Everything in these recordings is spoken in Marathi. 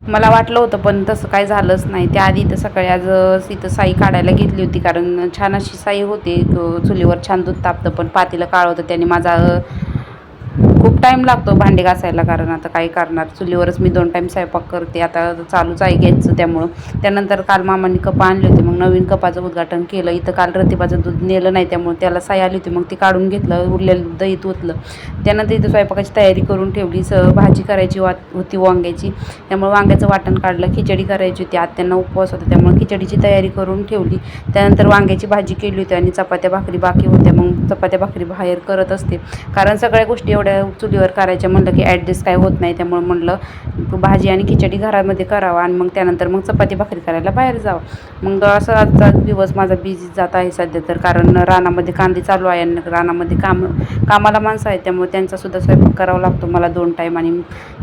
मला वाटलं होतं पण तसं काही झालंच नाही. त्याआधी इथं सकाळी आज इथं साई काढायला घेतली होती, कारण छान अशी साई होती. चुलीवर छान दूध तापतं, पण पातेलं काळं होतं. त्याने माझा खूप टाईम लागतो भांडी घासायला, कारण आता काय करणार, चुलीवरच मी 2 टाईम स्वयंपाक करते. आता चालूच आहे गॅसचं. त्यामुळं त्यानंतर काल मामांनी कपं आणले होते, मग नवीन कपाचं उद्घाटन केलं. इथं काल रतिबाचं दूध नेलं नाही, त्यामुळे त्याला साई आली होती, मग ती काढून घेतलं, उरलेलं दहीत ओतलं. त्यानंतर इथं स्वयंपाकाची तयारी करून ठेवली. भाजी करायची होती वांग्याची, त्यामुळे वांग्याचं वाटण काढलं. खिचडी करायची होती, आत्यांना उपवास होता, त्यामुळे खिचडीची तयारी करून ठेवली. त्यानंतर वांग्याची भाजी केली होती आणि चपात्या भाकरी बाकी होत्या. मग चपात्या भाकरी बाहेर करत असते, कारण सगळ्या गोष्टी एवढ्या चुलीवर करायच्या म्हणलं की ॲडजस्ट काय होत नाही. त्यामुळे म्हणलं भाजी आणि खिचडी घरामध्ये करावं आणि मग त्यानंतर मग चपाती भाकरी करायला बाहेर जावं. मग असं आजचा दिवस माझा बिझी जात आहे सध्या तर, कारण रानामध्ये कांदे चालू आहे आणि रानामध्ये कामाला माणसं आहेत, त्यामुळे त्यांचासुद्धा स्वयंपाक करावा लागतो मला 2 टाईम. आणि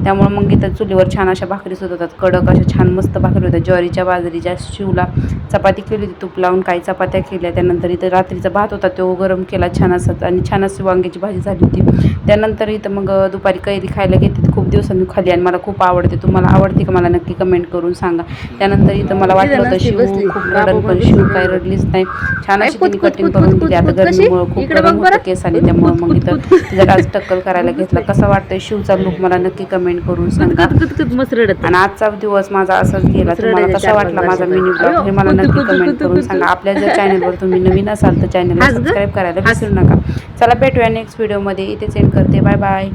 त्यामुळे मग इथं चुलीवर छान अशा भाकरी सुद्धा होतात, कडक अशा छान मस्त भाकरी होत्या. ज्वारीच्या बाजरीच्या शिवला चपाती केली होती, तूप लावून काही चपात्या केल्या. त्यानंतर इथं रात्रीचा भात होता, तो गरम केला छान असा, आणि छान अशी वांग्याची भाजी झाली होती. त्यानंतर इथं मग दुपारी कैरी खायला घेते, खूप दिवसांनी खाली आणि मला खूप आवडते. तुम्हाला आवडते का मला नक्की कमेंट करून सांगा. त्यानंतर इथं मला वाटलं होतं शिव खूप रडन, पण शिव काय रडलीच नाही. छान अशी तिने कटिंग करून दिली. आता गरमीमुळे खूप गरम होतं केसाने, त्यामुळे मग इथं तिचा आज टक्कल करायला घेतला. कसा वाटतंय शिवचा लुक मला नक्की कमेंट करून सांगा. आणि आजचा दिवस माझा असाच गेला. तुम्हाला कसा वाटला माझा मिनी ब्लॉग हे मला नक्की कमेंट करून सांगा. आपल्या जर चॅनलवर तुम्ही नवीन असाल तर चॅनलला सबस्क्राईब करायला विसरू नका. चला भेटूया नेक्स्ट व्हिडिओमध्ये. इथेच एंड करते. Bye bye.